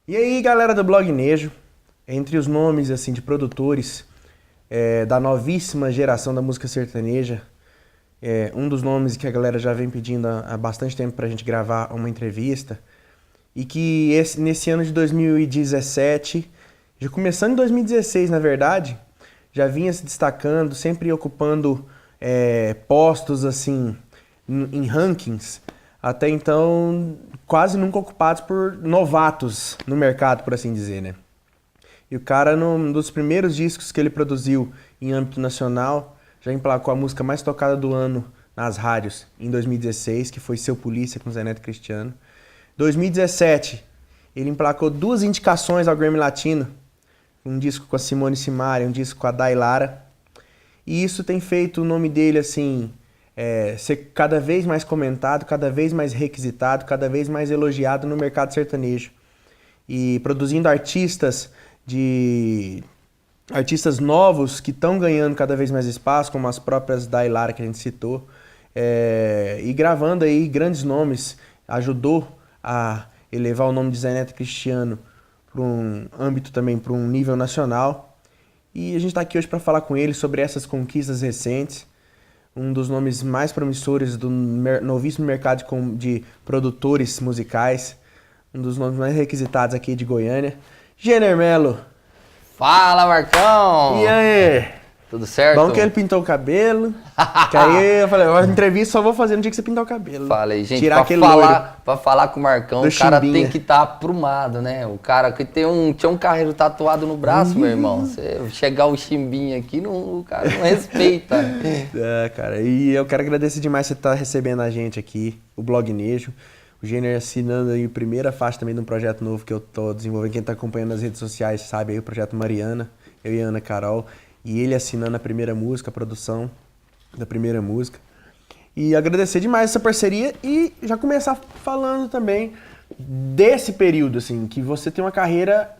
E aí, galera do Blog Nejo, entre os nomes assim de produtores da novíssima geração da música sertaneja, um dos nomes que a galera já vem pedindo há bastante tempo pra gente gravar uma entrevista, e que nesse ano de 2017, já começando em 2016 na verdade, já vinha se destacando, sempre ocupando postos assim em rankings, até então quase nunca ocupados por novatos no mercado, por assim dizer, né? E o cara, num dos primeiros discos que ele produziu em âmbito nacional, já emplacou a música mais tocada do ano nas rádios em 2016, que foi Seu Polícia com Zé Neto e Cristiano. 2017, ele emplacou 2 indicações ao Grammy Latino, um disco com a Simone Simaria, um disco com a Dailara. E isso tem feito o nome dele assim ser cada vez mais comentado, cada vez mais requisitado, cada vez mais elogiado no mercado sertanejo. E produzindo artistas novos que estão ganhando cada vez mais espaço, como as próprias Dailara que a gente citou, e gravando aí grandes nomes, ajudou a elevar o nome de Zé Neto Cristiano para um âmbito também, para um nível nacional. E a gente está aqui hoje para falar com ele sobre essas conquistas recentes, um dos nomes mais promissores do novíssimo mercado de produtores musicais, um dos nomes mais requisitados aqui de Goiânia, Jenner Mello. Fala, Marcão! E aí? Tudo certo? Bom que ele pintou o cabelo, que aí eu falei, a entrevista só vou fazer no dia que você pintar o cabelo. Falei, gente, tirar aquele loiro pra falar com o Marcão, do o cara Chimbinha. tem que estar aprumado, né? O cara que tinha um carreiro tatuado no braço, meu irmão. Você chegar o chimbinha aqui, o cara não respeita. Cara, e eu quero agradecer demais você estar recebendo a gente aqui, o Blog Nejo. O Jenner assinando aí a primeira faixa também de um projeto novo que eu tô desenvolvendo. Quem tá acompanhando nas redes sociais sabe aí o projeto Mariana, eu e a Ana Carol. E ele assinando a primeira música, a produção da primeira música. E agradecer demais essa parceria e já começar falando também desse período, assim, que você tem uma carreira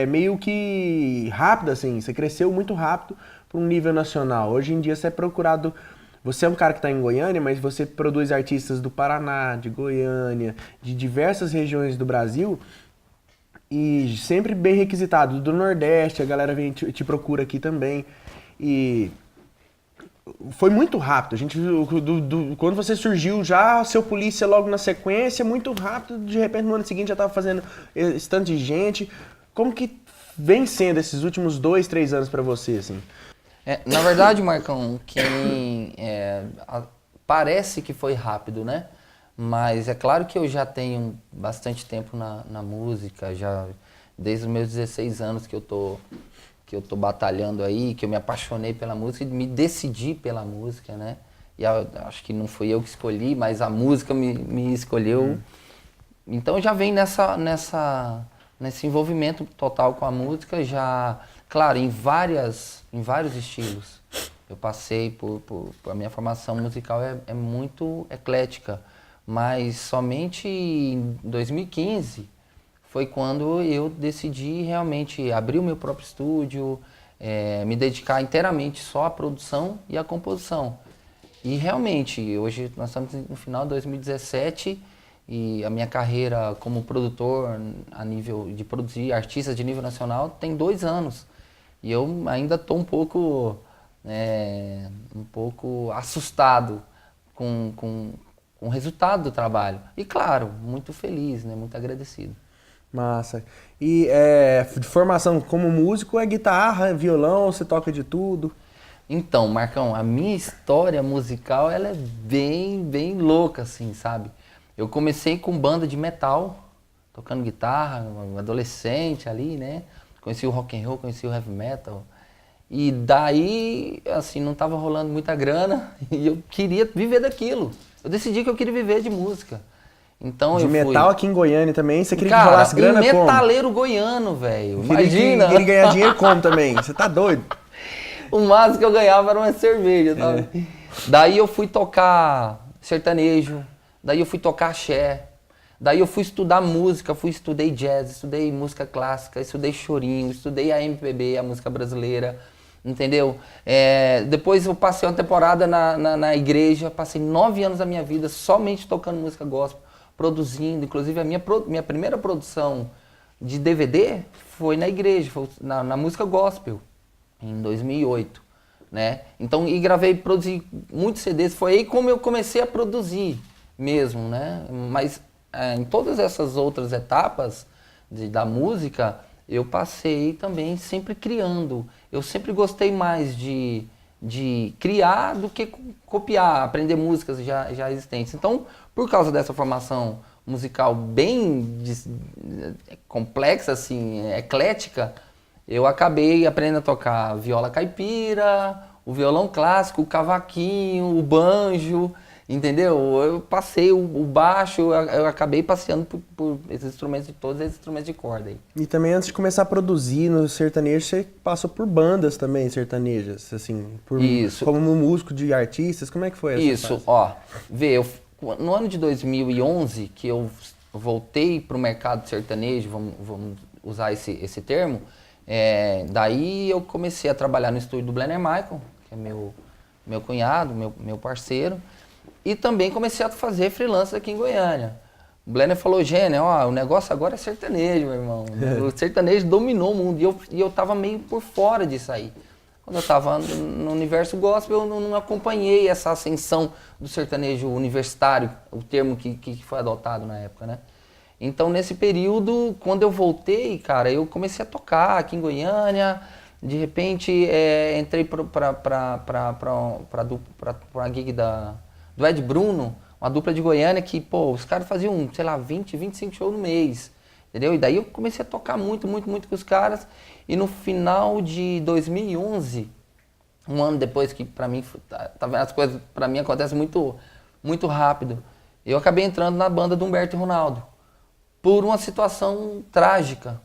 meio que rápida, assim. Você cresceu muito rápido para um nível nacional. Hoje em dia você é procurado... Você é um cara que está em Goiânia, mas você produz artistas do Paraná, de Goiânia, de diversas regiões do Brasil e sempre bem requisitado. Do Nordeste, a galera vem te procura aqui também. E foi muito rápido. A gente viu, quando você surgiu já, Seu Polícia logo na sequência, muito rápido. De repente, no ano seguinte já estava fazendo esse tanto de gente. Como que vem sendo esses últimos 2, 3 anos para você, assim? Na verdade, Marcão, parece que foi rápido, né? Mas é claro que eu já tenho bastante tempo na música, já desde os meus 16 anos que eu tô batalhando aí, que eu me apaixonei pela música e me decidi pela música, né? E acho que não fui eu que escolhi, mas a música me escolheu. Então já vem nesse envolvimento total com a música, já, claro, em vários estilos. Eu passei a minha formação musical é muito eclética, mas somente em 2015 foi quando eu decidi realmente abrir o meu próprio estúdio, me dedicar inteiramente só à produção e à composição. E realmente, hoje nós estamos no final de 2017 e a minha carreira como produtor, a nível de produzir artistas de nível nacional, tem 2 anos. E eu ainda estou um pouco assustado com o resultado do trabalho. E claro, muito feliz, né? Muito agradecido. Massa. E de formação como músico é guitarra, violão, você toca de tudo? Então, Marcão, a minha história musical ela é bem louca, assim, sabe? Eu comecei com banda de metal, tocando guitarra, um adolescente ali, né? Conheci o rock and roll, conheci o heavy metal. E daí, assim, não tava rolando muita grana e eu queria viver daquilo. Eu decidi que eu queria viver de música. Então de metal aqui em Goiânia também, você queria que Cara, rolasse grana como? Metaleiro goiano, velho. Imagina. Queria ganhar dinheiro como também? Você tá doido? O máximo que eu ganhava era uma cerveja, sabe? Daí eu fui tocar sertanejo, daí eu fui tocar axé, daí eu fui estudar música, estudei jazz, estudei música clássica, estudei chorinho, estudei a MPB, a música brasileira, entendeu? Depois eu passei uma temporada na igreja, passei 9 anos da minha vida somente tocando música gospel, produzindo. Inclusive, a minha primeira produção de DVD foi na igreja, foi na música gospel, em 2008, né? Então, e produzi muitos CDs, foi aí como eu comecei a produzir mesmo, né? Mas em todas essas outras etapas da música, eu passei também sempre criando. Eu sempre gostei mais de criar do que copiar, aprender músicas já existentes. Então, por causa dessa formação musical bem complexa, assim, eclética, eu acabei aprendendo a tocar viola caipira, o violão clássico, o cavaquinho, o banjo, entendeu? Eu passei o baixo, eu acabei passeando por esses instrumentos, todos esses instrumentos de corda aí. E também antes de começar a produzir no sertanejo, você passou por bandas também sertanejas, assim, Isso. Como músico de artistas, como é que foi essa Isso, fase? ó, no ano de 2011, que eu voltei para o mercado sertanejo, vamos usar esse termo, daí eu comecei a trabalhar no estúdio do Blenner Michael, que é meu cunhado, meu parceiro, e também comecei a fazer freelance aqui em Goiânia. O Blenner falou, Gênio, ó, o negócio agora é sertanejo, meu irmão. O sertanejo dominou o mundo e eu tava meio por fora disso aí. Quando eu estava no universo gospel, eu não acompanhei essa ascensão do sertanejo universitário, o termo que foi adotado na época, né? Então, nesse período, quando eu voltei, cara, eu comecei a tocar aqui em Goiânia. De repente, entrei para a gig do Ed Bruno, uma dupla de Goiânia que, pô, os caras faziam, sei lá, 20, 25 shows no mês, entendeu? E daí eu comecei a tocar muito com os caras. E no final de 2011, um ano depois que pra mim, tá vendo, as coisas pra mim acontecem muito rápido, eu acabei entrando na banda do Humberto e Ronaldo, por uma situação trágica.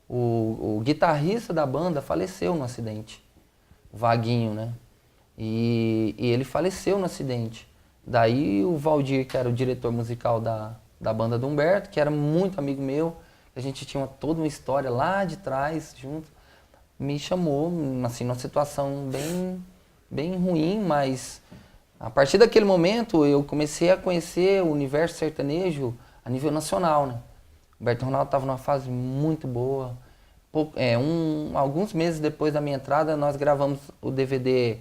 O guitarrista da banda faleceu no acidente, o Vaguinho, né? E ele faleceu no acidente. Daí o Valdir, que era o diretor musical da banda do Humberto, que era muito amigo meu, a gente tinha toda uma história lá de trás, junto, me chamou, assim, numa situação bem ruim, mas a partir daquele momento eu comecei a conhecer o universo sertanejo a nível nacional, né? O Humberto Ronaldo estava numa fase muito boa. Alguns meses depois da minha entrada, nós gravamos o DVD,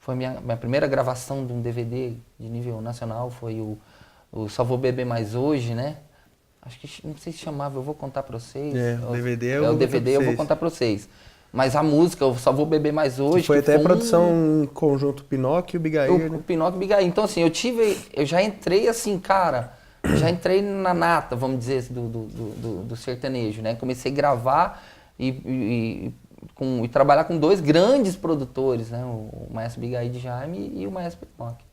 foi minha primeira gravação de um DVD de nível nacional, foi o Só Vou Beber Mais Hoje, né? Acho que, não sei se chamava, eu vou contar pra vocês. O DVD o DVD eu vou contar pra vocês. Mas a música, eu Só Vou Beber Mais Hoje. Que foi até a produção em conjunto Pinóquio e Bigair, né? O Pinóquio e Bigair. Então, assim, eu já entrei assim, cara, já entrei na nata, vamos dizer, do sertanejo, né? Comecei a gravar e trabalhar com dois grandes produtores, né? O Maestro Bigair de Jaime e o Maestro Pinóquio.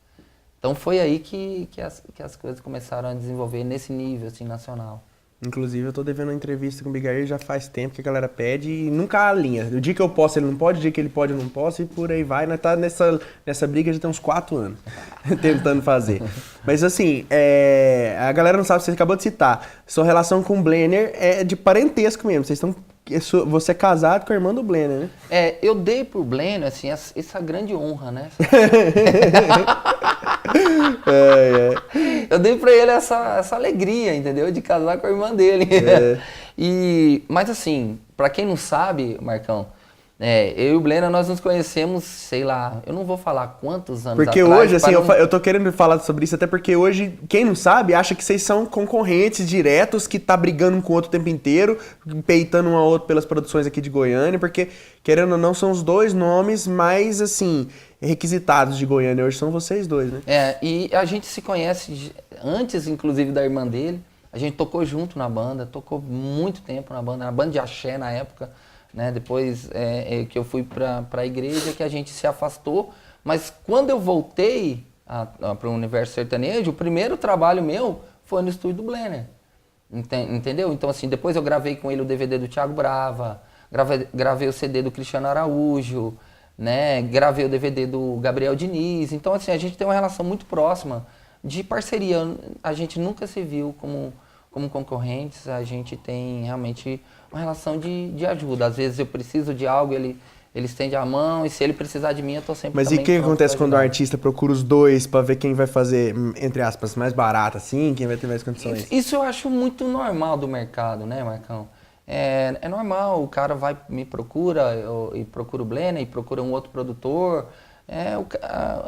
Então foi aí que as coisas começaram a desenvolver nesse nível assim, nacional. Inclusive eu tô devendo uma entrevista com o Bigair já faz tempo que a galera pede e nunca alinha. O dia que eu posso ele não pode, o dia que ele pode eu não posso e por aí vai. Nós tá nessa briga já tem uns 4 anos tentando fazer. Mas assim, a galera não sabe, você acabou de citar, sua relação com o Blenner é de parentesco mesmo. Você é casado com a irmã do Blenner, né? Eu dei pro Blenner, assim, essa grande honra, né? Eu dei pra ele essa alegria, entendeu? De casar com a irmã dele. Mas assim, pra quem não sabe, Marcão, eu e o Blenner, nós nos conhecemos, sei lá, eu não vou falar quantos anos porque atrás. Hoje, assim, eu tô querendo falar sobre isso até porque hoje, quem não sabe, acha que vocês são concorrentes diretos, que tá brigando um com o outro o tempo inteiro, peitando um ao outro pelas produções aqui de Goiânia, porque, querendo ou não, são os dois nomes mais, assim, requisitados de Goiânia. Hoje são vocês dois, né? E a gente se conhece antes, inclusive, da irmã dele. A gente tocou junto na banda, tocou muito tempo na banda de axé na época. Né? Depois que eu fui para a igreja, que a gente se afastou. Mas quando eu voltei para o universo sertanejo, o primeiro trabalho meu foi no estúdio do Blenner. Entendeu? Então, assim, depois eu gravei com ele o DVD do Thiago Brava, gravei o CD do Cristiano Araújo, né? Gravei o DVD do Gabriel Diniz. Então, assim, a gente tem uma relação muito próxima de parceria. A gente nunca se viu como concorrentes, a gente tem realmente uma relação de ajuda. Às vezes eu preciso de algo, ele ele estende a mão e se ele precisar de mim, eu tô sempre Mas e também o que pronto acontece pra quando o ajudar. artista procura os dois pra ver quem vai fazer, entre aspas, mais barato, assim, quem vai ter mais condições? Isso eu acho muito normal do mercado, né, Marcão? É normal, o cara vai, me procura, e procura o Blender, e procura um outro produtor.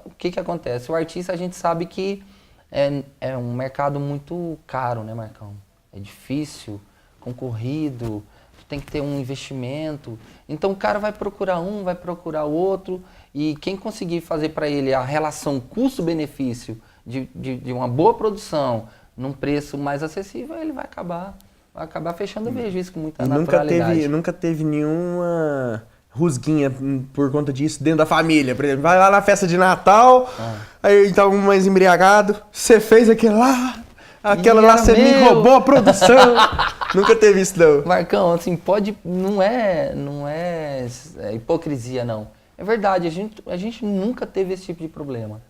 O que que acontece? O artista, a gente sabe que é um mercado muito caro, né, Marcão? É difícil, concorrido, tem que ter um investimento. Então o cara vai procurar um, vai procurar o outro, e quem conseguir fazer para ele a relação custo-benefício de uma boa produção num preço mais acessível, ele vai acabar fechando. Eu vejo isso com muita E naturalidade. nunca teve nenhuma rusguinha por conta disso dentro da família. Por exemplo, vai lá na festa de Natal, aí tá um mais embriagado, você fez aquilo lá, aquela E lá era você me meu. roubou a produção. Nunca teve isso, não. Marcão, assim, não é hipocrisia, não. É verdade, a gente nunca teve esse tipo de problema.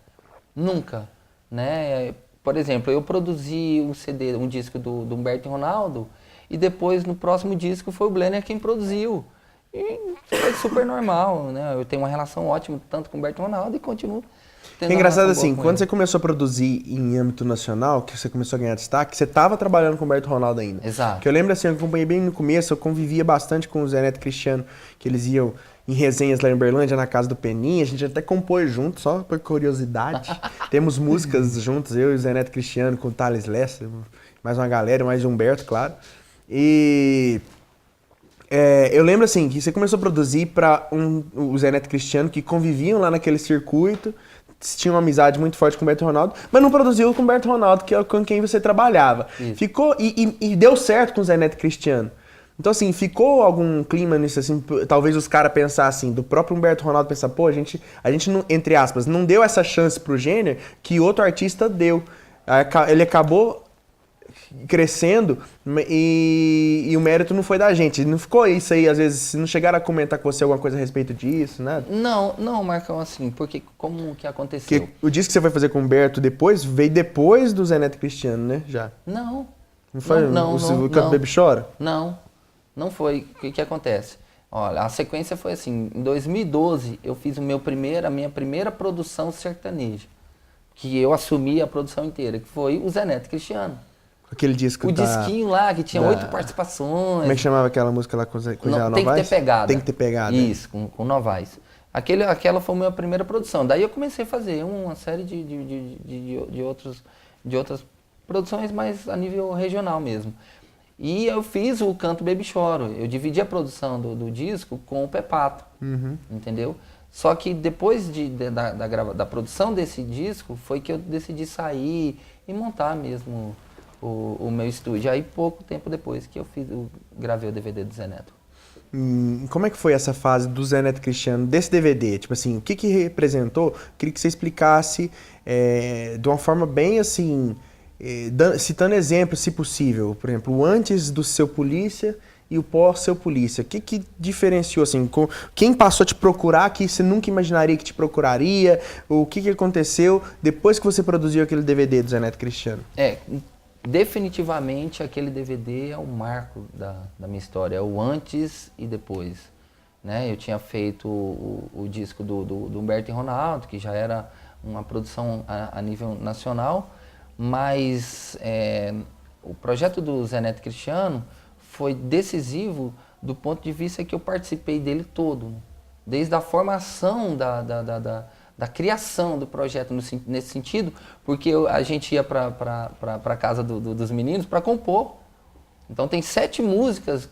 Nunca, né? Por exemplo, eu produzi um disco do Humberto e Ronaldo, e depois, no próximo disco, foi o Blender quem produziu. E foi super normal, né? Eu tenho uma relação ótima tanto com o Humberto e Ronaldo e continuo tendo É uma engraçado relação boa assim, com quando ele. você começou a produzir em âmbito nacional, que você começou a ganhar destaque, você tava trabalhando com o Humberto Ronaldo ainda. Exato. Que eu lembro assim, eu acompanhei bem no começo, eu convivia bastante com o Zé Neto e Cristiano, que eles iam em resenhas lá em Uberlândia, na casa do Peninha, a gente até compôs junto, só por curiosidade. Temos músicas juntos, eu e o Zé Neto e Cristiano, com o Thales Lessa, mais uma galera, mais o Humberto, claro. E eu lembro assim, que você começou a produzir para o Zé Neto e Cristiano, que conviviam lá naquele circuito, tinham uma amizade muito forte com o Humberto Ronaldo, mas não produziu com o Humberto Ronaldo, que é com quem você trabalhava. Isso. Ficou e deu certo com o Zé Neto e Cristiano. Então, assim, ficou algum clima nisso, assim, talvez os caras pensassem, do próprio Humberto Ronaldo pensar, pô, a gente não, entre aspas, não deu essa chance pro Jenner que outro artista deu. Ele acabou crescendo e o mérito não foi da gente. Não ficou isso aí, às vezes, não chegaram a comentar com você alguma coisa a respeito disso, nada? Não, Marcão, assim, porque como que aconteceu? Porque o disco que você foi fazer com o Humberto depois, veio depois do Zé Neto e Cristiano, né? Já. Não. Não foi o Canto Baby Chora? Não foi. O que acontece? Olha, a sequência foi assim, em 2012 eu fiz a minha primeira produção sertaneja, que eu assumi a produção inteira, que foi o Zé Neto e Cristiano. Aquele disco O disquinho lá, que tinha 8 participações. Como é que chamava aquela música lá com o Zé Não, tem que Novaes? ter pegada. Tem que ter pegada. Isso, com Novaes. Aquela foi a minha primeira produção. Daí eu comecei a fazer uma série de outras produções, mas a nível regional mesmo. E eu fiz o Canto Baby Choro. Eu dividi a produção do disco com o Pepato, entendeu? Só que depois da produção desse disco, foi que eu decidi sair e montar mesmo o meu estúdio. Aí pouco tempo depois que eu gravei o DVD do Zé Neto. Como é que foi essa fase do Zé Neto e Cristiano, desse DVD? Tipo assim, o que representou? Queria que você explicasse de uma forma bem assim, citando exemplos, se possível. Por exemplo, o antes do Seu Polícia e o pós Seu Polícia. O que diferenciou, assim? Quem passou a te procurar que você nunca imaginaria que te procuraria? O que aconteceu depois que você produziu aquele DVD do Zé Neto e Cristiano? Definitivamente aquele DVD é o marco da minha história, é o antes e depois. Né? Eu tinha feito o disco do Humberto e Ronaldo, que já era uma produção a nível nacional, mas o projeto do Zé Neto e Cristiano foi decisivo do ponto de vista que eu participei dele todo, desde a formação da criação do projeto nesse sentido, porque a gente ia para a casa dos meninos para compor. Então tem 7 músicas,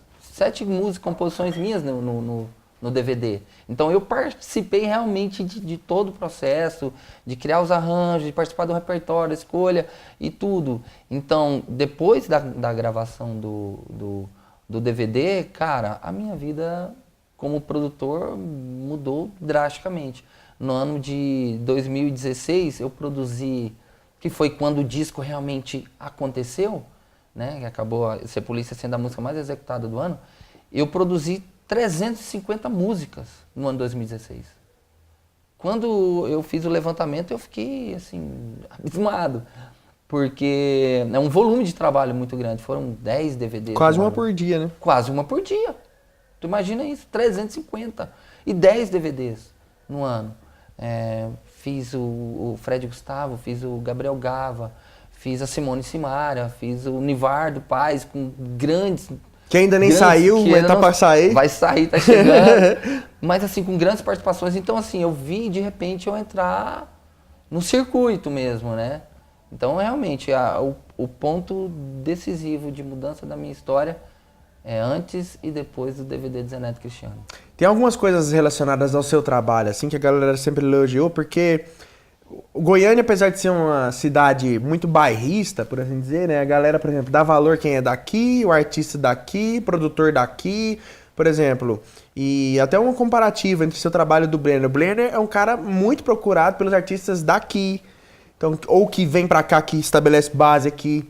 composições minhas no DVD. Então eu participei realmente de todo o processo, de criar os arranjos, de participar do repertório, da escolha e tudo. Então, depois da gravação do DVD, cara, a minha vida como produtor mudou drasticamente. No ano de 2016, eu produzi, que foi quando o disco realmente aconteceu, né? Que acabou a Ser Polícia sendo a música mais executada do ano. Eu produzi 350 músicas no ano 2016. Quando eu fiz o levantamento, eu fiquei, assim, abismado. Porque é um volume de trabalho muito grande. Foram 10 DVDs. Quase uma por dia, né? Quase uma por dia. Tu imagina isso, 350. e 10 DVDs no ano. Fiz o Fred Gustavo, fiz o Gabriel Gava, fiz a Simone Simaria, fiz o Nivardo Paz, com grandes... Que ainda nem saiu, mas tá pra sair. Vai sair, tá chegando. Mas assim, com grandes participações. Então assim, eu vi de repente eu entrar no circuito mesmo, né? Então realmente, o ponto decisivo de mudança da minha história é antes e depois do DVD de Zé Neto Cristiano. Tem algumas coisas relacionadas ao seu trabalho, assim, que a galera sempre elogiou, porque o Goiânia, apesar de ser uma cidade muito bairrista, por assim dizer, né? A galera, por exemplo, dá valor quem é daqui, o artista daqui, produtor daqui, por exemplo. E até uma comparativa entre o seu trabalho e do Blenner. O Blenner é um cara muito procurado pelos artistas daqui, então, ou que vem pra cá, que estabelece base aqui.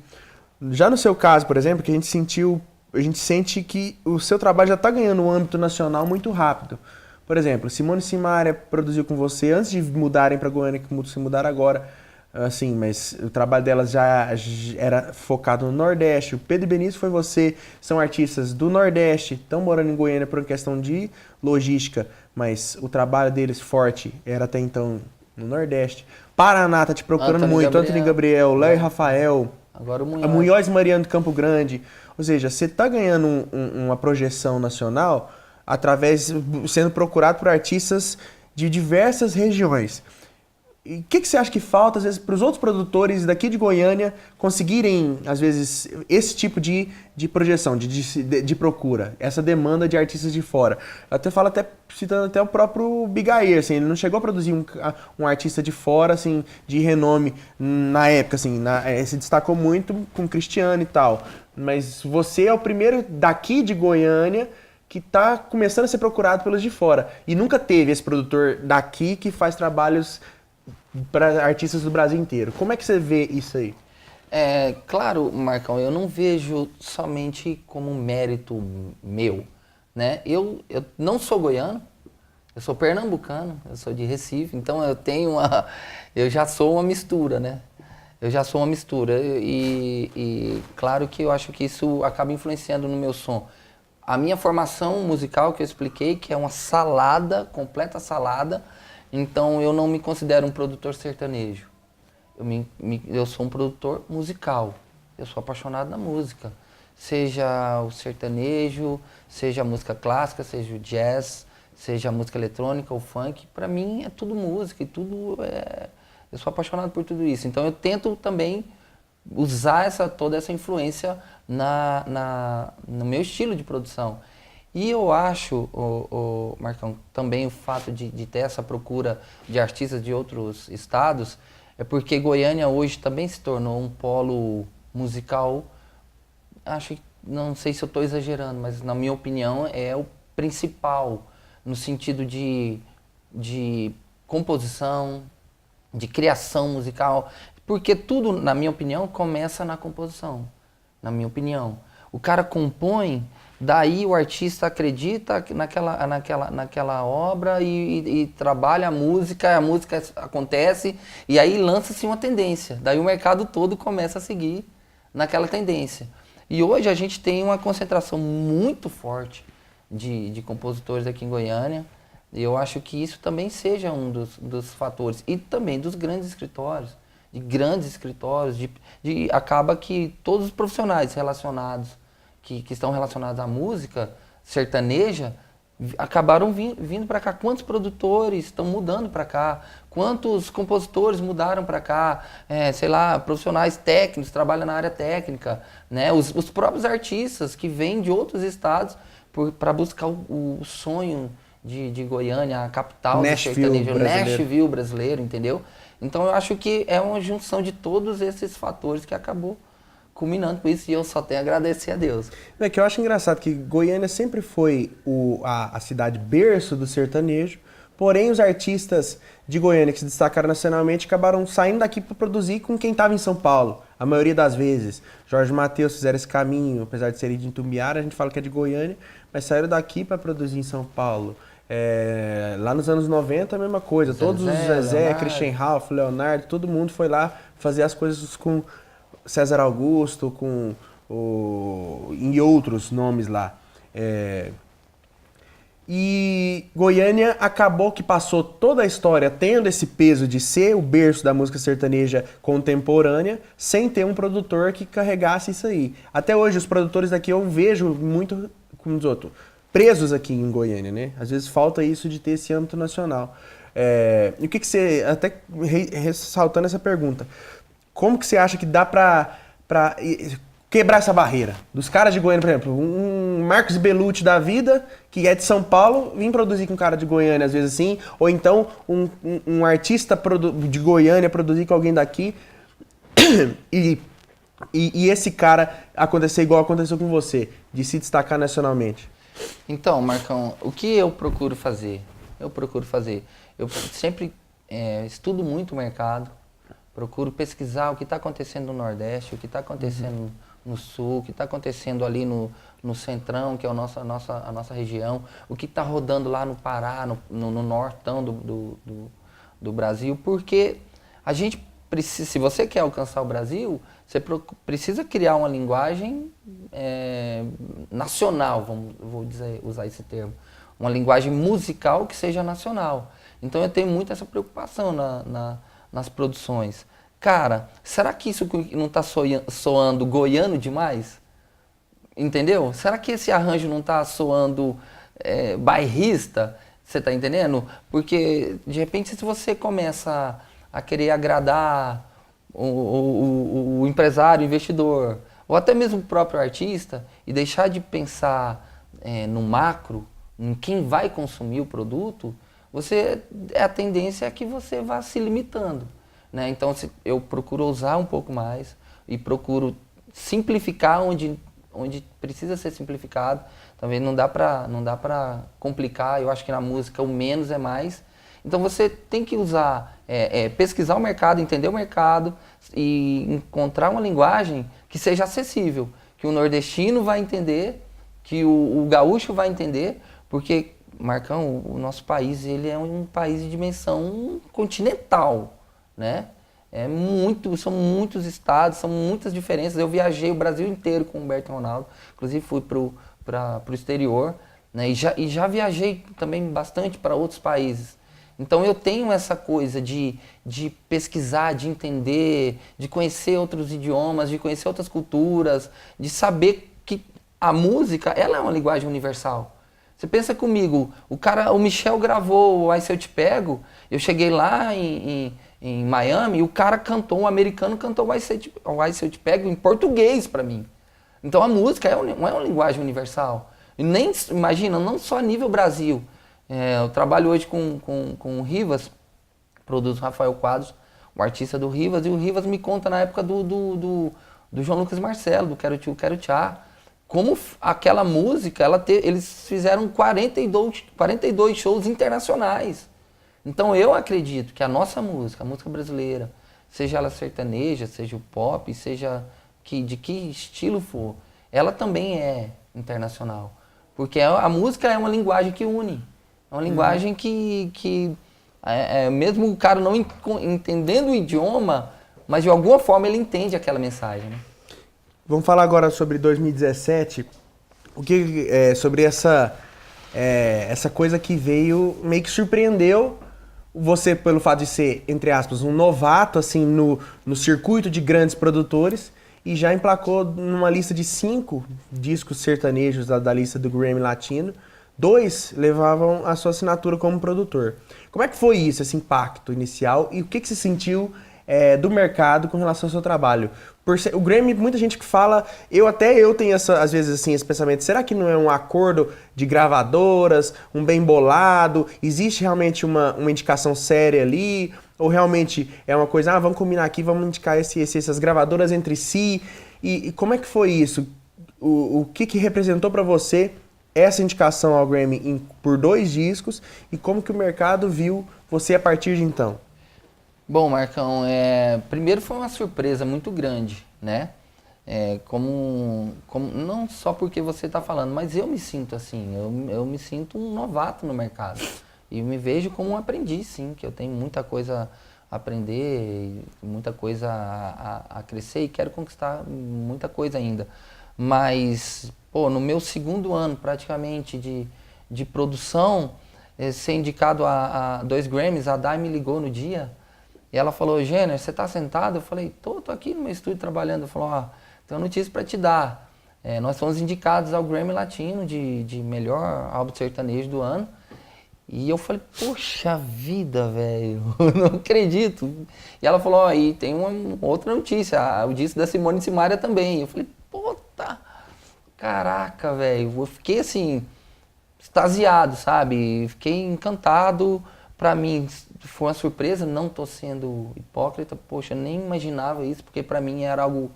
Já no seu caso, por exemplo, que a gente sente que o seu trabalho já tá ganhando um âmbito nacional muito rápido. Por exemplo, Simone Simaria produziu com você antes de mudarem para Goiânia, que se mudaram agora, assim, mas o trabalho delas já era focado no Nordeste. O Pedro e Benício foi você, são artistas do Nordeste, estão morando em Goiânia por uma questão de logística, mas o trabalho deles forte era até então no Nordeste. Paraná tá te procurando Antônio muito, Gabriel. Antônio Gabriel, Léo e Rafael, Agora o a Munhoz e Mariano de Campo Grande. Ou seja, você tá ganhando uma projeção nacional através, sendo procurado por artistas de diversas regiões. E o que você acha que falta, às vezes, para os outros produtores daqui de Goiânia conseguirem, às vezes, esse tipo de projeção, de procura, essa demanda de artistas de fora? Eu até falo, citando até o próprio Bigair, assim, ele não chegou a produzir um artista de fora, assim, de renome na época, assim, se destacou muito com Cristiano e tal. Mas você é o primeiro daqui de Goiânia que está começando a ser procurado pelos de fora. E nunca teve esse produtor daqui que faz trabalhos para artistas do Brasil inteiro. Como é que você vê isso aí? Claro, Marcão, eu não vejo somente como um mérito meu, né? Eu não sou goiano, eu sou pernambucano, eu sou de Recife, então eu já sou uma mistura, né? Eu já sou uma mistura e claro que eu acho que isso acaba influenciando no meu som. A minha formação musical que eu expliquei, que é uma salada, completa salada, então eu não me considero um produtor sertanejo. Eu sou um produtor musical. Eu sou apaixonado na música. Seja o sertanejo, seja a música clássica, seja o jazz, seja a música eletrônica, o funk. Para mim é tudo música e tudo é... Eu sou apaixonado por tudo isso. Então eu tento também usar toda essa influência no meu estilo de produção. E eu acho, Marcão, também o fato de ter essa procura de artistas de outros estados é porque Goiânia hoje também se tornou um polo musical, não sei se eu estou exagerando, mas na minha opinião é o principal no sentido de composição, de criação musical, porque tudo, na minha opinião, começa na composição, na minha opinião. O cara compõe, daí o artista acredita naquela obra e trabalha a música acontece e aí lança-se uma tendência. Daí o mercado todo começa a seguir naquela tendência. E hoje a gente tem uma concentração muito forte de compositores aqui em Goiânia. E eu acho que isso também seja um dos fatores. E também dos grandes escritórios. Acaba que todos os profissionais relacionados que estão relacionados à música sertaneja acabaram vindo para cá. Quantos produtores estão mudando para cá? Quantos compositores mudaram para cá? Sei lá, profissionais técnicos, trabalham na área técnica, né? Os próprios artistas que vêm de outros estados para buscar o sonho de Goiânia, a capital do sertanejo, Nashville brasileiro, entendeu? Então eu acho que é uma junção de todos esses fatores que acabou culminando com isso, e eu só tenho a agradecer a Deus. É que eu acho engraçado que Goiânia sempre foi a cidade berço do sertanejo, porém os artistas de Goiânia que se destacaram nacionalmente acabaram saindo daqui para produzir com quem estava em São Paulo, a maioria das vezes. Jorge Mateus fizeram esse caminho, apesar de serem de Itumbiara, a gente fala que é de Goiânia, mas saíram daqui para produzir em São Paulo. Lá nos anos 90 a mesma coisa, todos os Zezé, Christian Ralph, Leonardo, todo mundo foi lá fazer as coisas com César Augusto, e outros nomes lá. E Goiânia acabou que passou toda a história tendo esse peso de ser o berço da música sertaneja contemporânea, sem ter um produtor que carregasse isso aí. Até hoje, os produtores daqui eu vejo muito, como diz outro, presos aqui em Goiânia, né? Às vezes falta isso de ter esse âmbito nacional. E o que você, até ressaltando essa pergunta, como que você acha que dá pra quebrar essa barreira? Dos caras de Goiânia, por exemplo, um Marcos Bellucci da vida, que é de São Paulo, vim produzir com um cara de Goiânia, às vezes assim, ou então um artista de Goiânia produzir com alguém daqui, e esse cara acontecer igual aconteceu com você, de se destacar nacionalmente. Então, Marcão, o que eu procuro fazer? Eu sempre estudo muito o mercado, procuro pesquisar o que está acontecendo no Nordeste, o que está acontecendo no Sul, o que está acontecendo ali no Centrão, que é a nossa região, o que está rodando lá no Pará, no nortão do Brasil, porque a gente precisa, se você quer alcançar o Brasil, você precisa criar uma linguagem nacional, usar esse termo, uma linguagem musical que seja nacional. Então eu tenho muito essa preocupação nas produções. Cara, será que isso não está soando goiano demais? Entendeu? Será que esse arranjo não está soando bairrista? Você está entendendo? Porque, de repente, se você começa a querer agradar o empresário, o investidor, ou até mesmo o próprio artista, e deixar de pensar no macro, em quem vai consumir o produto, a tendência é que você vá se limitando, né? Então eu procuro usar um pouco mais e procuro simplificar onde precisa ser simplificado. Também não dá para complicar. Eu acho que na música o menos é mais. Então você tem que usar, pesquisar o mercado, entender o mercado e encontrar uma linguagem que seja acessível, que o nordestino vai entender, que o gaúcho vai entender, porque, Marcão, o nosso país ele é um país de dimensão continental, né? São muitos estados, são muitas diferenças. Eu viajei o Brasil inteiro com o Humberto e Ronaldo, inclusive fui para o exterior, né? E já viajei também bastante para outros países. Então eu tenho essa coisa de pesquisar, de entender, de conhecer outros idiomas, de conhecer outras culturas, de saber que a música ela é uma linguagem universal. Você pensa comigo, o Michel gravou o Ai Se Eu Te Pego, eu cheguei lá em Miami e o cara cantou, um americano cantou o Ai Se Eu Te Pego em português para mim. Então a música é uma linguagem universal. E nem, imagina, não só a nível Brasil. Eu trabalho hoje com o Rivas, produzo Rafael Quadros, o artista do Rivas, e o Rivas me conta na época do João Lucas Marcelo, do Quero Tchu, Quero Tchá, como aquela música, eles fizeram 42 shows internacionais. Então eu acredito que a nossa música, a música brasileira, seja ela sertaneja, seja o pop, seja de que estilo for, ela também é internacional. Porque a música é uma linguagem que une. É uma linguagem que mesmo o cara não entendendo o idioma, mas de alguma forma ele entende aquela mensagem, né? Vamos falar agora sobre 2017, sobre essa coisa que veio, meio que surpreendeu você pelo fato de ser, entre aspas, um novato assim no circuito de grandes produtores e já emplacou numa lista de 5 discos sertanejos da lista do Grammy Latino. 2 levavam a sua assinatura como produtor. Como é que foi isso, esse impacto inicial, e o que você sentiu do mercado com relação ao seu trabalho? O Grammy, muita gente que fala, eu tenho às vezes assim, esse pensamento, será que não é um acordo de gravadoras, um bem bolado, existe realmente uma indicação séria ali, ou realmente é uma coisa, vamos combinar aqui, vamos indicar essas gravadoras entre si, e como é que foi isso? O que representou para você essa indicação ao Grammy por 2 discos, e como que o mercado viu você a partir de então? Bom, Marcão, primeiro foi uma surpresa muito grande, né? Não só porque você está falando, mas eu me sinto assim, eu me sinto um novato no mercado. E me vejo como um aprendiz, sim, que eu tenho muita coisa a aprender, muita coisa a crescer e quero conquistar muita coisa ainda. Mas, no meu segundo ano praticamente de de produção, ser indicado a 2 Grammys, a Dai me ligou no dia e ela falou, Jenner, você tá sentado? Eu falei, tô aqui no meu estúdio trabalhando. Ela falou, tem uma notícia para te dar. Nós fomos indicados ao Grammy Latino de melhor álbum sertanejo do ano. E eu falei, poxa vida, velho, não acredito. E ela falou, e tem uma outra notícia, o disco da Simone e Simaria também. Eu falei, puta, caraca, velho. Eu fiquei assim, extasiado, sabe? Fiquei encantado. Pra mim foi uma surpresa, não tô sendo hipócrita, poxa, eu nem imaginava isso, porque pra mim era algo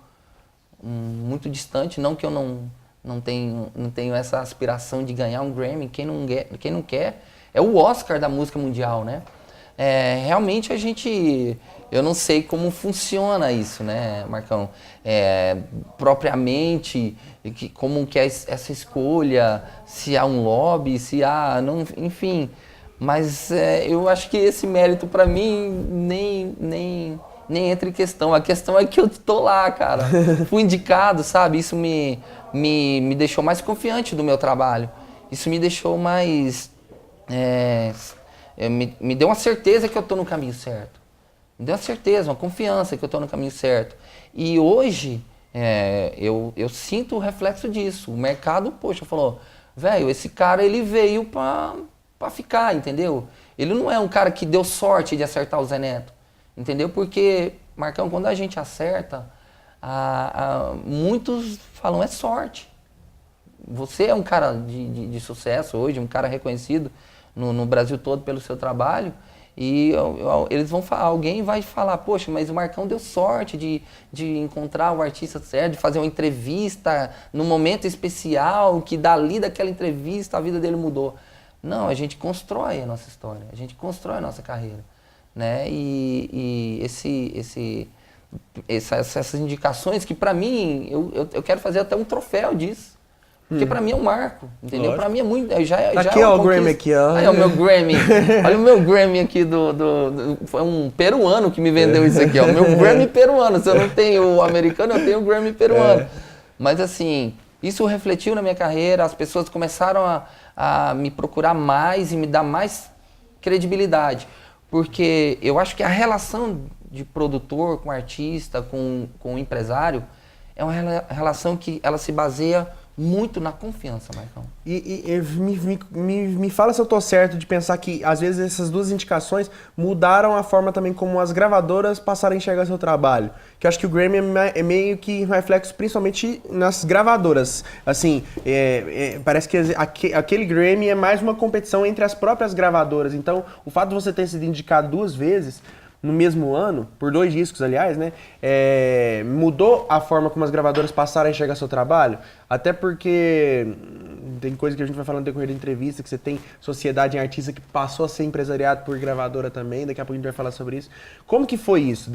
muito distante. Não que eu não tenho essa aspiração de ganhar um Grammy, quem não quer. É o Oscar da música mundial, né? Realmente eu não sei como funciona isso, né, Marcão? Propriamente, como que é essa escolha, se há um lobby, se há, não, enfim. Mas eu acho que esse mérito pra mim nem entra em questão. A questão é que eu tô lá, cara. Fui indicado, sabe? Isso me deixou mais confiante do meu trabalho. Isso me deixou mais... me deu uma certeza que eu estou no caminho certo. Me deu uma certeza, uma confiança que eu estou no caminho certo. E hoje, eu sinto o reflexo disso. O mercado, poxa, falou, velho, esse cara ele veio pra ficar, entendeu? Ele não é um cara que deu sorte de acertar o Zé Neto, entendeu? Porque, Marcão, quando a gente acerta, muitos falam, é sorte. Você é um cara de sucesso hoje, um cara reconhecido no Brasil todo pelo seu trabalho, e eles vão falar, alguém vai falar, poxa, mas o Marcão deu sorte de encontrar o artista certo, de fazer uma entrevista num momento especial, que dali daquela entrevista a vida dele mudou. Não, a gente constrói a nossa história, a gente constrói a nossa carreira, né? E essas indicações que pra mim, eu quero fazer até um troféu disso. Porque pra mim é um marco, entendeu? Pra mim é muito... Aqui, ó, o Grammy aqui, ó. Aí, ó, o meu Grammy. Olha o meu Grammy aqui foi um peruano que me vendeu isso aqui, ó. O meu Grammy peruano. Se eu não tenho o americano, eu tenho o Grammy peruano. Mas assim, isso refletiu na minha carreira, as pessoas começaram a me procurar mais e me dar mais credibilidade. Porque eu acho que a relação de produtor com artista, com empresário, é uma relação que ela se baseia muito na confiança, Marcão. E me fala se eu tô certo de pensar que, às vezes, essas duas indicações mudaram a forma também como as gravadoras passaram a enxergar seu trabalho. Que eu acho que o Grammy é meio que um reflexo principalmente nas gravadoras. Assim, parece que aquele Grammy é mais uma competição entre as próprias gravadoras. Então, o fato de você ter sido indicado 2 vezes no mesmo ano, por 2 discos, aliás, né? Mudou a forma como as gravadoras passaram a enxergar seu trabalho? Até porque tem coisa que a gente vai falar no decorrer da entrevista, que você tem sociedade em artista que passou a ser empresariado por gravadora também, daqui a pouco a gente vai falar sobre isso. Como que foi isso?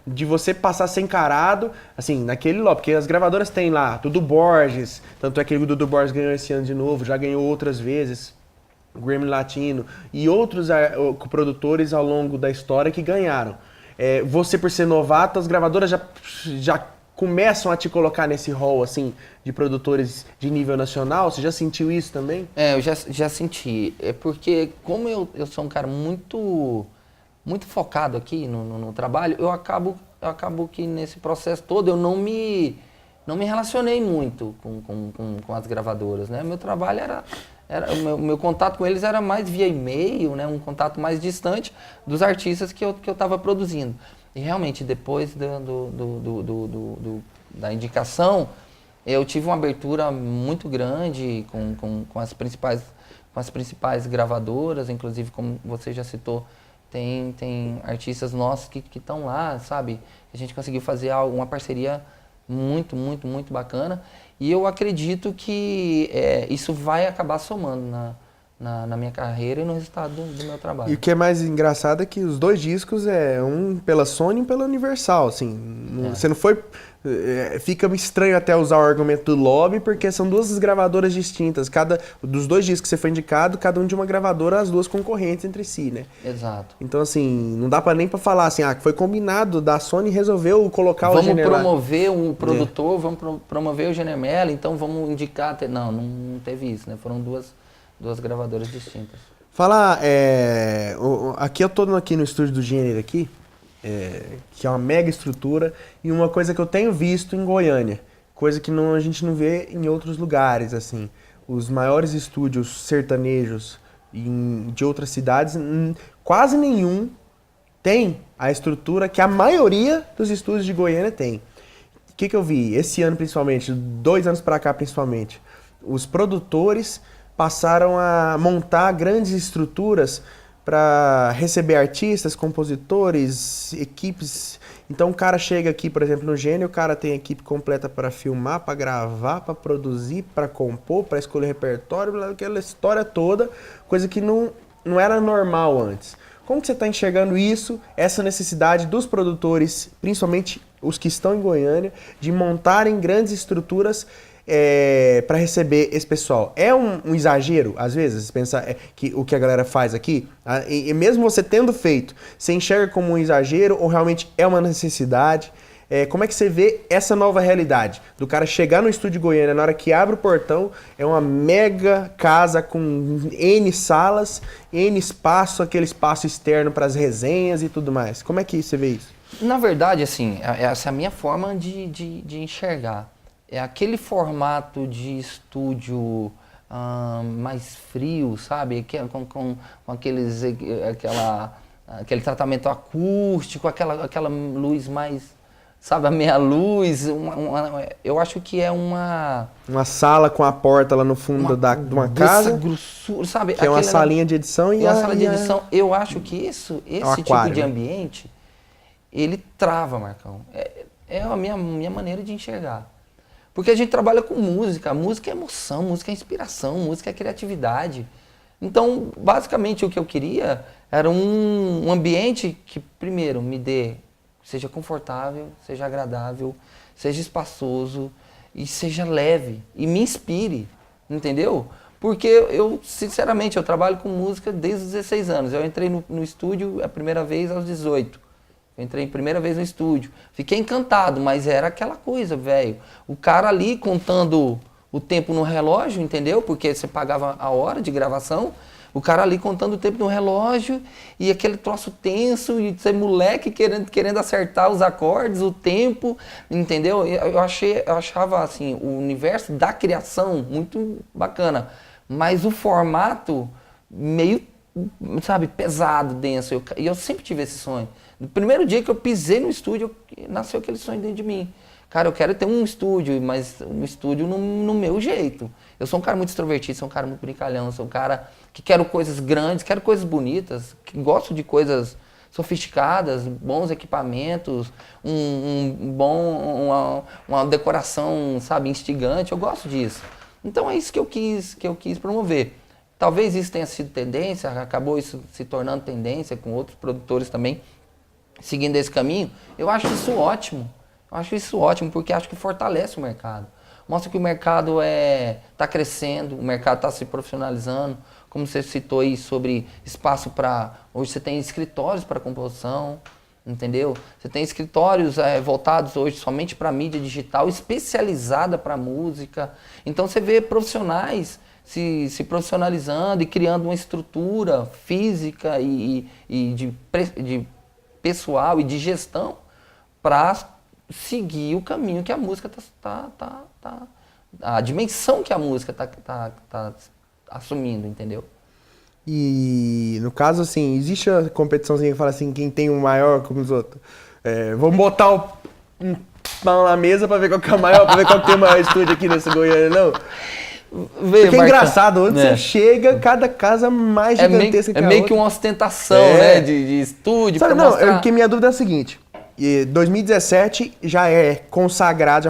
De você passar a ser encarado, assim, naquele lobby, porque as gravadoras têm lá, Dudu Borges, tanto é que o Dudu Borges ganhou esse ano de novo, já ganhou outras vezes, Grammy Latino, e outros produtores ao longo da história que ganharam. Você, por ser novato, as gravadoras já começam a te colocar nesse rol, assim, de produtores de nível nacional? Você já sentiu isso também? Eu já senti. É porque, como eu sou um cara muito focado aqui no trabalho, eu acabo que nesse processo todo eu não me relacionei muito com as gravadoras, né? Meu trabalho o meu contato com eles era mais via e-mail, né? Um contato mais distante dos artistas que eu estava produzindo. E realmente, depois da indicação, eu tive uma abertura muito grande com as principais gravadoras, inclusive, como você já citou, tem artistas nossos que estão lá, sabe? A gente conseguiu fazer uma parceria muito, muito, muito bacana. E eu acredito que isso vai acabar somando na minha carreira e no resultado do meu trabalho. E o que é mais engraçado é que os 2 discos um pela Sony e um pela Universal, assim. Você não foi... fica estranho até usar o argumento do lobby, porque são 2 gravadoras distintas. Dos 2 discos que você foi indicado, cada um de uma gravadora, as 2 concorrentes entre si, né? Exato. Então, assim, não dá nem pra falar assim, que foi combinado, da Sony resolveu colocar o Jenner lá. Vamos promover um produtor, vamos promover o Jenner Mello, então vamos indicar... Não teve isso, né? Foram duas gravadoras distintas. Falar, aqui eu tô aqui no estúdio do Gênero aqui, que é uma mega estrutura, e uma coisa que eu tenho visto em Goiânia, coisa que a gente não vê em outros lugares, assim. Os maiores estúdios sertanejos de outras cidades, quase nenhum tem a estrutura que a maioria dos estúdios de Goiânia tem. O que eu vi? Esse ano principalmente, 2 anos pra cá principalmente, os produtores passaram a montar grandes estruturas para receber artistas, compositores, equipes. Então o cara chega aqui, por exemplo, no Gênio, o cara tem a equipe completa para filmar, para gravar, para produzir, para compor, para escolher repertório, aquela história toda, coisa que não era normal antes. Como que você está enxergando isso, essa necessidade dos produtores, principalmente os que estão em Goiânia, de montarem grandes estruturas para receber esse pessoal? É um exagero, às vezes, pensar que o que a galera faz aqui, e mesmo você tendo feito, você enxerga como um exagero ou realmente é uma necessidade? Como é que você vê essa nova realidade? Do cara chegar no estúdio de Goiânia, na hora que abre o portão, é uma mega casa com N salas, N espaço, aquele espaço externo para as resenhas e tudo mais. Como é que você vê isso? Na verdade, assim, essa é a minha forma de enxergar. É aquele formato de estúdio mais frio, sabe? Com aquele tratamento acústico, aquela luz mais... Sabe, a meia luz, eu acho que é uma sala com a porta lá no fundo de uma casa. Grossura, sabe? Que é uma salinha de edição e uma sala de edição. Eu acho que esse tipo de né? ambiente, ele trava, Marcão. É a minha maneira de enxergar. Porque a gente trabalha com música. Música é emoção, música é inspiração, música é criatividade. Então, basicamente, o que eu queria era um ambiente que, primeiro, seja confortável, seja agradável, seja espaçoso e seja leve e me inspire, entendeu? Porque sinceramente, eu trabalho com música desde os 16 anos. Eu entrei no estúdio a primeira vez aos 18. Eu entrei a primeira vez no estúdio. Fiquei encantado, mas era aquela coisa, velho. O cara ali contando o tempo no relógio, entendeu? Porque você pagava a hora de gravação. O cara ali contando o tempo no relógio e aquele troço tenso e ser moleque querendo acertar os acordes, o tempo, entendeu? Eu achava assim, o universo da criação muito bacana, mas o formato meio, sabe, pesado, denso. E eu sempre tive esse sonho. No primeiro dia que eu pisei no estúdio, nasceu aquele sonho dentro de mim. Cara, eu quero ter um estúdio, mas um estúdio no meu jeito. Eu sou um cara muito extrovertido, sou um cara muito brincalhão, sou um cara que quero coisas grandes, quero coisas bonitas, que gosto de coisas sofisticadas, bons equipamentos, uma decoração, sabe, instigante. Eu gosto disso. Então é isso que eu quis promover. Talvez isso tenha sido tendência, acabou isso se tornando tendência com outros produtores também seguindo esse caminho. Eu acho isso ótimo. Eu acho isso ótimo porque acho que fortalece o mercado. Mostra que o mercado está crescendo, o mercado está se profissionalizando. Como você citou aí sobre espaço para... Hoje você tem escritórios para composição, entendeu? Você tem escritórios voltados hoje somente para mídia digital, especializada para música. Então você vê profissionais se profissionalizando e criando uma estrutura física e de pessoal e de gestão para seguir o caminho que a música a dimensão que a música tá assumindo, entendeu? E no caso, assim, existe a competiçãozinha que fala assim, quem tem o maior como os outros? Vamos botar um pão na mesa pra ver qual que é o maior, pra ver qual que tem o maior estúdio aqui nesse Goiânia, não? Porque é engraçado, onde você chega, cada casa mais gigantesca que a outra. É meio que uma ostentação, né, de estúdio. Sabe, não, porque minha dúvida é a seguinte, 2017 já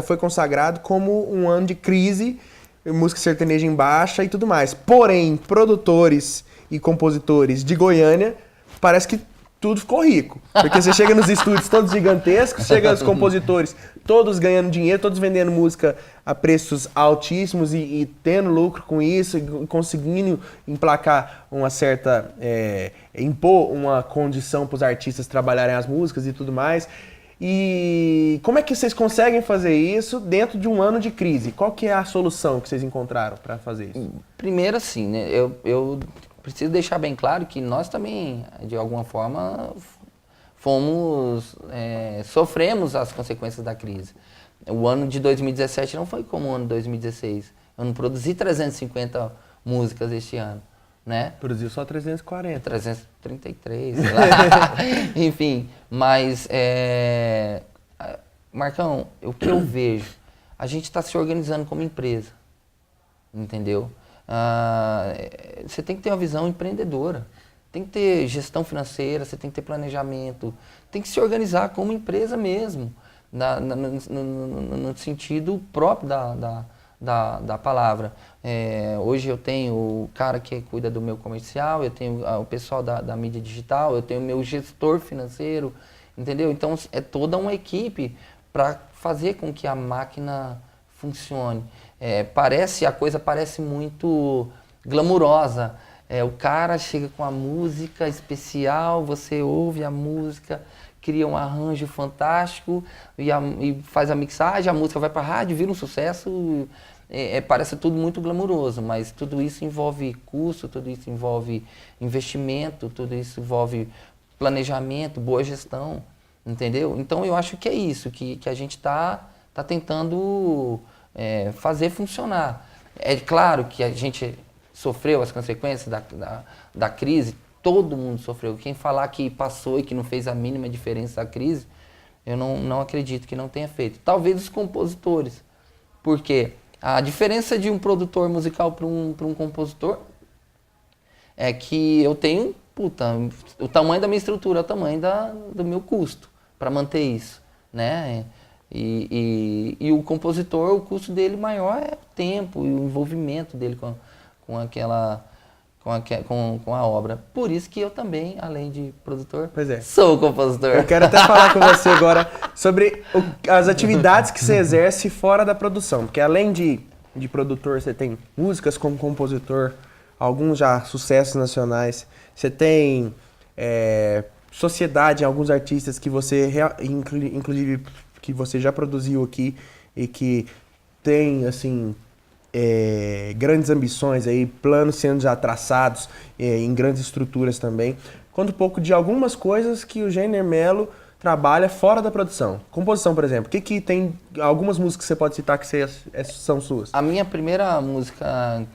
foi consagrado como um ano de crise, música sertaneja em baixa e tudo mais. Porém, produtores e compositores de Goiânia, parece que tudo ficou rico. Porque você chega nos estúdios todos gigantescos, chega os compositores todos ganhando dinheiro, todos vendendo música a preços altíssimos e tendo lucro com isso, e conseguindo emplacar uma certa... impor uma condição para os artistas trabalharem as músicas e tudo mais. E como é que vocês conseguem fazer isso dentro de um ano de crise? Qual que é a solução que vocês encontraram para fazer isso? Primeiro assim, né, eu preciso deixar bem claro que nós também, de alguma forma, sofremos as consequências da crise. O ano de 2017 não foi como o ano de 2016. Eu não produzi 350 músicas este ano, né? Produziu só 340. 333, sei lá. Enfim, mas, Marcão, o que eu vejo? A gente está se organizando como empresa, entendeu? Você tem que ter uma visão empreendedora, tem que ter gestão financeira, você tem que ter planejamento, tem que se organizar como empresa mesmo, no sentido próprio da palavra. Hoje eu tenho o cara que cuida do meu comercial, eu tenho o pessoal da mídia digital, eu tenho o meu gestor financeiro, entendeu? Então é toda uma equipe para fazer com que a máquina funcione. A coisa parece muito glamurosa. O cara chega com a música especial, você ouve a música, cria um arranjo fantástico e faz a mixagem, a música vai para a rádio, vira um sucesso. Parece tudo muito glamuroso, mas tudo isso envolve custo, tudo isso envolve investimento, tudo isso envolve planejamento, boa gestão, entendeu? Então eu acho que é isso, que a gente tá tentando fazer funcionar. É claro que a gente sofreu as consequências da crise, todo mundo sofreu. Quem falar que passou e que não fez a mínima diferença da crise, eu não acredito que não tenha feito. Talvez os compositores, porque a diferença de um produtor musical para um compositor é que eu tenho, o tamanho da minha estrutura, o tamanho do meu custo para manter isso, né? E o compositor, o custo dele maior é o tempo e o envolvimento dele com a obra. Por isso que eu também, além de produtor, sou compositor. Eu quero até falar com você agora sobre as atividades que você exerce fora da produção. Porque além de produtor, você tem músicas como compositor, alguns já sucessos nacionais. Você tem sociedade em alguns artistas que você, inclusive, que você já produziu aqui e que tem, assim, grandes ambições aí, planos sendo já traçados em grandes estruturas também. Conta um pouco de algumas coisas que o Jainer Mello trabalha fora da produção. Composição, por exemplo. O que tem algumas músicas que você pode citar que são suas? A minha primeira música,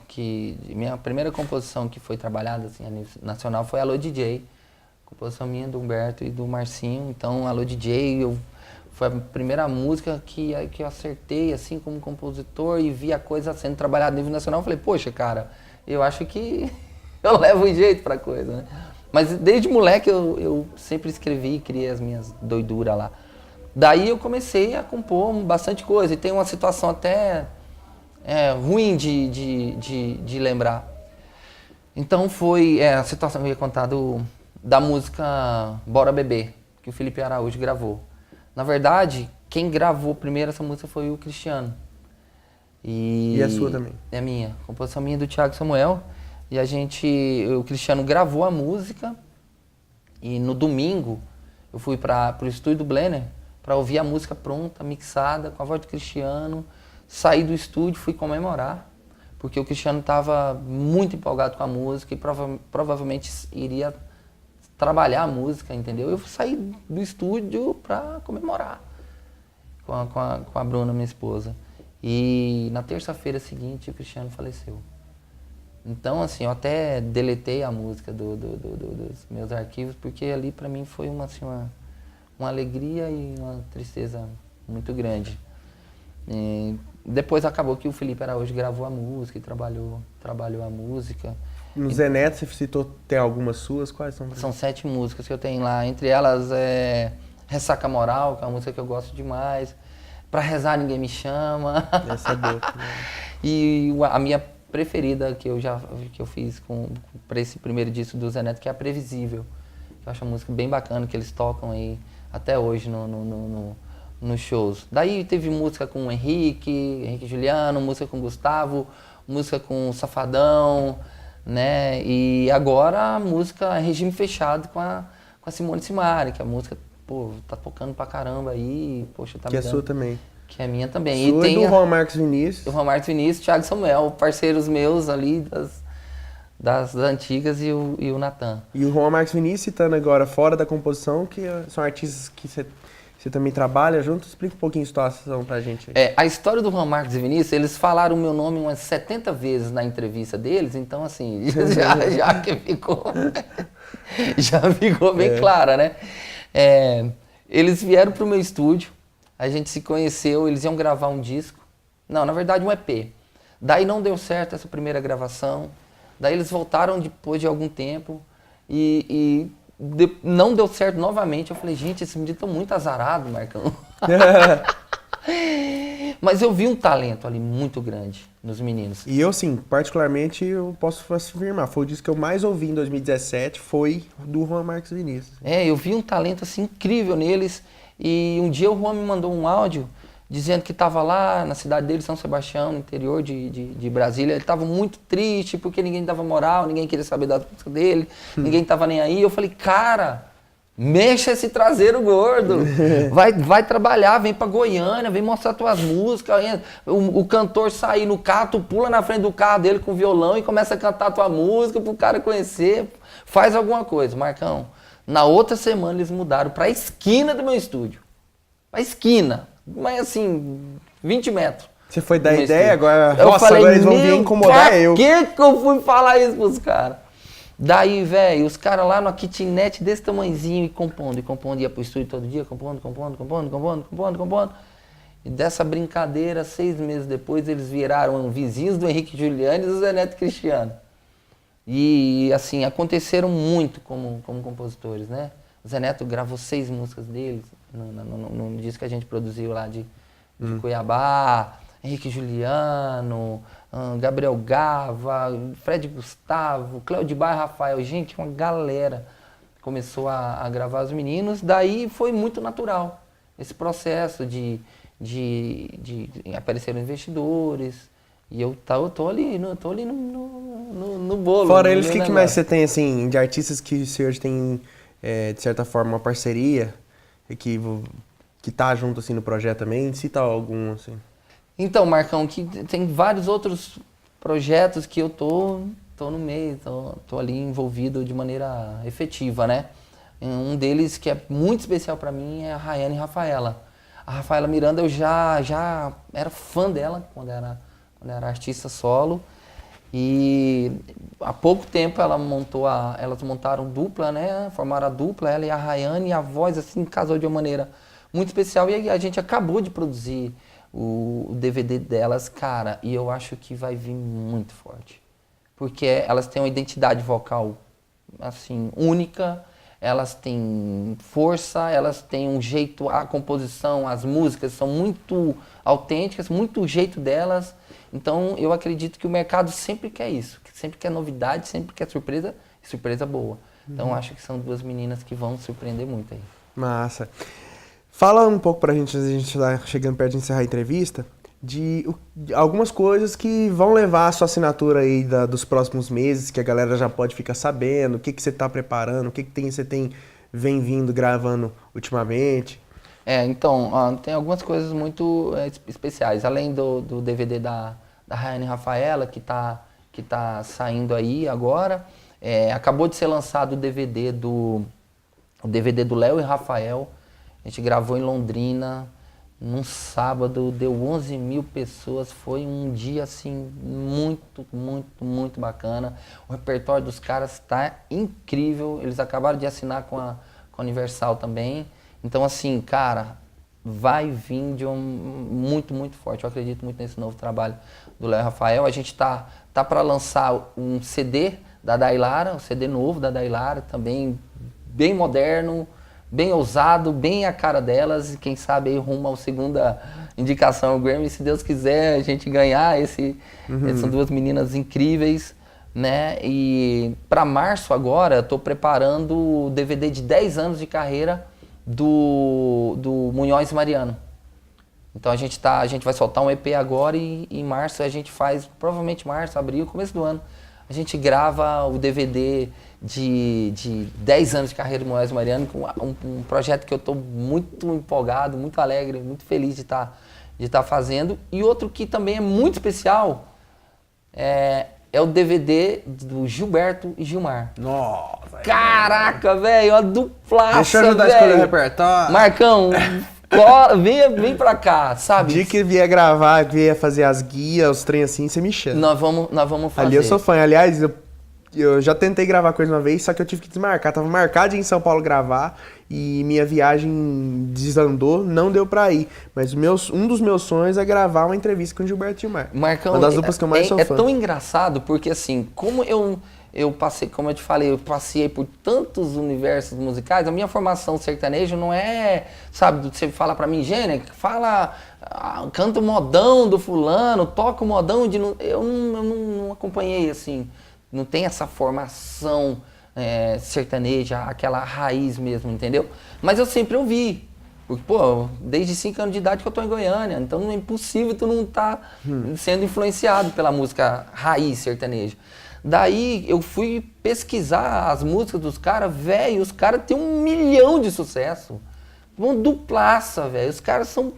minha primeira composição que foi trabalhada assim, a nível nacional foi Alô DJ. Composição minha, do Humberto e do Marcinho. Então, Alô DJ, foi a primeira música que eu acertei, assim, como compositor e vi a coisa sendo trabalhada a nível nacional. Eu falei, poxa, cara, eu acho que eu levo um jeito pra coisa, né? Mas desde moleque eu sempre escrevi e criei as minhas doiduras lá. Daí eu comecei a compor bastante coisa. E tem uma situação até ruim de lembrar. Então foi a situação que eu ia contar da música Bora Beber, que o Felipe Araújo gravou. Na verdade, quem gravou primeiro essa música foi o Cristiano. E a sua também? É minha. Composição minha do Thiago Samuel. E o Cristiano gravou a música. E no domingo, eu fui para o estúdio do Blenner para ouvir a música pronta, mixada, com a voz do Cristiano. Saí do estúdio, fui comemorar. Porque o Cristiano estava muito empolgado com a música e provavelmente iria trabalhar a música, entendeu? Eu saí do estúdio para comemorar com a Bruna, minha esposa. E na terça-feira seguinte o Cristiano faleceu. Então, assim, eu até deletei a música dos meus arquivos, porque ali para mim foi uma alegria e uma tristeza muito grande. E depois acabou que o Felipe Araújo gravou a música e trabalhou a música. No Zé Neto, você citou, tem algumas suas? Quais são? São 7 músicas que eu tenho lá. Entre elas, Ressaca Moral, que é uma música que eu gosto demais. Pra Rezar Ninguém Me Chama. Essa é boa. E a minha preferida que eu fiz para esse primeiro disco do Zé Neto, que é a Previsível. Eu acho uma música bem bacana, que eles tocam aí até hoje nos shows. Daí teve música com o Henrique Juliano, música com o Gustavo, música com o Safadão, né? E agora a música Regime Fechado com a Simone Simari, que a música pô, tá tocando pra caramba aí, poxa, tá Que me é dando. sua também. Que é minha também. Sua E e tem do Juan Marcos Vinícius. o Juan Marcos Vinícius e o Thiago Samuel, parceiros meus ali das antigas e o Natan. E o Juan Marcos Vinícius, citando agora fora da composição, que são artistas que você também trabalha junto. Explica um pouquinho a situação pra gente aí. A história do Juan Marcos e Vinícius, eles falaram o meu nome umas 70 vezes na entrevista deles, então assim, já que ficou, já ficou bem clara, né? Eles vieram pro meu estúdio, a gente se conheceu, eles iam gravar um disco, não, na verdade um EP. Daí não deu certo essa primeira gravação, daí eles voltaram depois de algum tempo não deu certo novamente. Eu falei, gente, esses meninos estão muito azarados, Marcão. Mas eu vi um talento ali muito grande nos meninos. E eu, sim, particularmente, eu posso afirmar, foi o disco que eu mais ouvi em 2017, foi do Juan Marcos Vinícius. Eu vi um talento assim incrível neles. E um dia o Juan me mandou um áudio dizendo que estava lá na cidade dele, São Sebastião, no interior de Brasília. Ele estava muito triste porque ninguém dava moral, ninguém queria saber da música dele, ninguém estava nem aí. Eu falei, cara, mexa esse traseiro gordo, vai trabalhar, vem pra Goiânia, vem mostrar tuas músicas. O cantor sair no carro, tu pula na frente do carro dele com violão e começa a cantar tua música pro cara conhecer. Faz alguma coisa, Marcão. Na outra semana eles mudaram pra esquina do meu estúdio. Pra esquina. Mas assim, 20 metros. Você foi dar ideia, agora, eu nossa, falei, agora eles vão vir incomodar eu. Por que eu fui falar isso pros caras? Daí, velho, os caras lá numa kitnet desse tamanhozinho e compondo, ia pro estúdio todo dia, compondo. E dessa brincadeira, 6 meses depois, eles viraram vizinhos do Henrique Juliano e do Zé Neto Cristiano. E, assim, aconteceram muito como compositores, né? O Zé Neto gravou 6 músicas deles no disco que a gente produziu lá de Cuiabá, Henrique Juliano, Gabriel Gava, Fred Gustavo, Cléo de Bairro, Rafael. Gente, uma galera começou a gravar os meninos. Daí foi muito natural esse processo de apareceram investidores. E eu tô ali no bolo. Fora eles, o que mais você tem, assim, de artistas que o senhor tem, de certa forma, uma parceria e que tá junto, assim, no projeto também? Cita algum, assim. Então, Marcão, que tem vários outros projetos que eu tô no meio, tô ali envolvido de maneira efetiva, né? Um deles que é muito especial para mim é a Rayane e Rafaela. A Rafaela Miranda, eu já era fã dela quando era artista solo. E há pouco tempo elas montaram dupla, né? Formaram a dupla, ela e a Rayane, e a voz assim casou de uma maneira muito especial. E a gente acabou de produzir o DVD delas, cara, e eu acho que vai vir muito forte. Porque elas têm uma identidade vocal, assim, única, elas têm força, elas têm um jeito, a composição, as músicas são muito autênticas, muito o jeito delas. Então, eu acredito que o mercado sempre quer isso, sempre quer novidade, sempre quer surpresa, e surpresa boa. Então, acho que são 2 meninas que vão surpreender muito aí. Massa. Fala um pouco pra gente, antes de a gente tá chegando perto de encerrar a entrevista, de algumas coisas que vão levar a sua assinatura aí dos próximos meses, que a galera já pode ficar sabendo, o que você tá preparando, o que você vem vindo gravando ultimamente. Então, tem algumas coisas muito especiais. Além do DVD da Rayane e Rafaela, que tá saindo aí agora, acabou de ser lançado o DVD do Léo e Rafael. A gente gravou em Londrina, num sábado, deu 11 mil pessoas. Foi um dia, assim, muito, muito, muito bacana. O repertório dos caras tá incrível. Eles acabaram de assinar com a Universal também. Então, assim, cara, vai vir de muito, muito forte. Eu acredito muito nesse novo trabalho do Léo e Rafael. A gente tá para lançar um CD da Dailara, um CD novo da Dailara, também bem moderno, bem ousado, bem a cara delas. E quem sabe aí rumo à segunda indicação ao Grammy, se Deus quiser a gente ganhar. São 2 meninas incríveis, né? E para março agora, estou preparando o DVD de 10 anos de carreira do Munhoz e Mariano. Então a gente vai soltar um EP agora e em março a gente faz, provavelmente março, abril, começo do ano, a gente grava o DVD de 10 anos de carreira do Moés Mariano, com um projeto que eu estou muito empolgado, muito alegre, muito feliz de estar fazendo. E outro que também é muito especial é o DVD do Gilberto e Gilmar. Nossa! Caraca, velho, uma duplaça, deixa eu ajudar a escolher o repertório. Marcão, vem pra cá, sabe? O dia que vier gravar, vier fazer as guias, os trem assim, você me chama. Nós vamos fazer. Ali eu sou fã. Aliás, eu já tentei gravar coisa uma vez, só que eu tive que desmarcar. Tava marcado em São Paulo gravar e minha viagem desandou, não deu pra ir. Mas um dos meus sonhos é gravar uma entrevista com o Gilberto Gilmar. Marcão, uma das duplas que eu mais sou fã. É tão engraçado porque assim, como eu passei, como eu te falei, eu passei por tantos universos musicais, a minha formação sertaneja não é, sabe, você fala pra mim, Gênia, canta o modão do fulano, toca o modão de... Eu não acompanhei assim, não tem essa formação sertaneja, aquela raiz mesmo, entendeu? Mas eu sempre ouvi. Porque, pô, desde 5 anos de idade que eu tô em Goiânia, então é impossível tu não tá sendo influenciado pela música raiz sertaneja. Daí eu fui pesquisar as músicas dos caras, velho, os caras têm 1 milhão de sucesso. Uma duplaça, velho, os caras são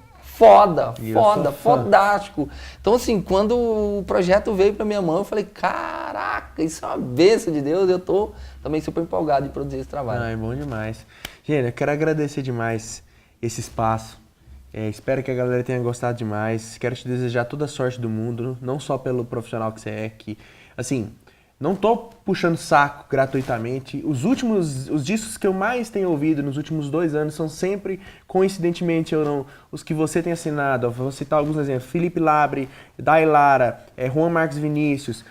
fodástico. Então assim, quando o projeto veio pra minha mão, eu falei, caraca, isso é uma bênção de Deus, eu tô também super empolgado em produzir esse trabalho. É bom demais. Gente, eu quero agradecer demais esse espaço. Espero que a galera tenha gostado demais. Quero te desejar toda a sorte do mundo, não só pelo profissional que você é, que, assim, não tô puxando saco gratuitamente. Os discos que eu mais tenho ouvido nos últimos 2 anos são sempre, coincidentemente ou não, os que você tem assinado. Eu vou citar alguns exemplos. Felipe Labre, Dailara, Juan Marques Vinícius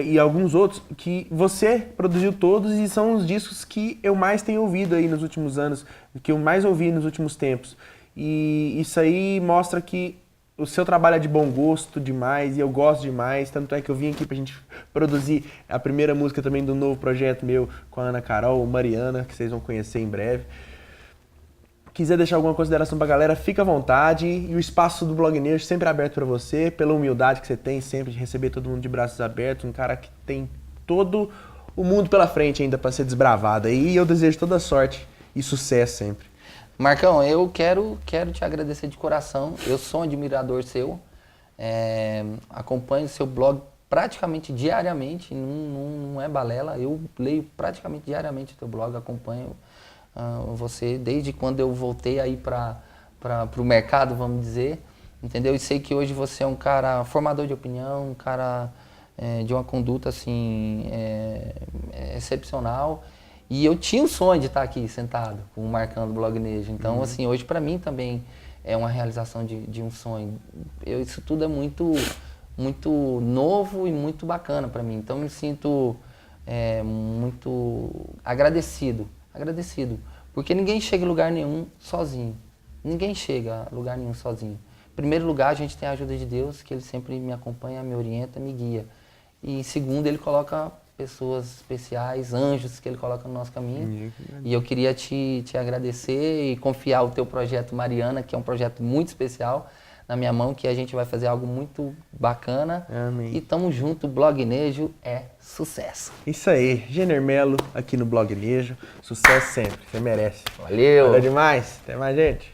e alguns outros que você produziu todos e são os discos que eu mais tenho ouvido aí nos últimos anos, que eu mais ouvi nos últimos tempos. E isso aí mostra que o seu trabalho é de bom gosto demais e eu gosto demais, tanto é que eu vim aqui pra gente produzir a primeira música também do novo projeto meu com a Ana Carol, Mariana, que vocês vão conhecer em breve. Quiser deixar alguma consideração pra galera, fica à vontade, e o espaço do Blog Nejo sempre aberto pra você, pela humildade que você tem sempre de receber todo mundo de braços abertos, um cara que tem todo o mundo pela frente ainda pra ser desbravado, e eu desejo toda sorte e sucesso sempre. Marcão, eu quero te agradecer de coração. Eu sou um admirador seu. Acompanho o seu blog praticamente diariamente, não é balela. Eu leio praticamente diariamente o teu blog, acompanho você desde quando eu voltei aí para o mercado, vamos dizer. Entendeu? E sei que hoje você é um cara formador de opinião, um cara de uma conduta assim, excepcional. E eu tinha um sonho de estar aqui sentado, marcando o Blog Nejo. Então, assim, hoje para mim também é uma realização de um sonho. Isso tudo é muito, muito novo e muito bacana para mim. Então, me sinto muito agradecido. Porque ninguém chega em lugar nenhum sozinho. Ninguém chega a lugar nenhum sozinho. Em primeiro lugar, a gente tem a ajuda de Deus, que Ele sempre me acompanha, me orienta, me guia. E em segundo, Ele coloca pessoas especiais, anjos que Ele coloca no nosso caminho. E eu queria te agradecer e confiar o teu projeto Mariana, que é um projeto muito especial, na minha mão, que a gente vai fazer algo muito bacana. Amém. E tamo junto, Blog Nejo é sucesso. Isso aí, Gêner Melo aqui no Blog Nejo, sucesso sempre, você merece. Valeu! Valeu demais, até mais, gente.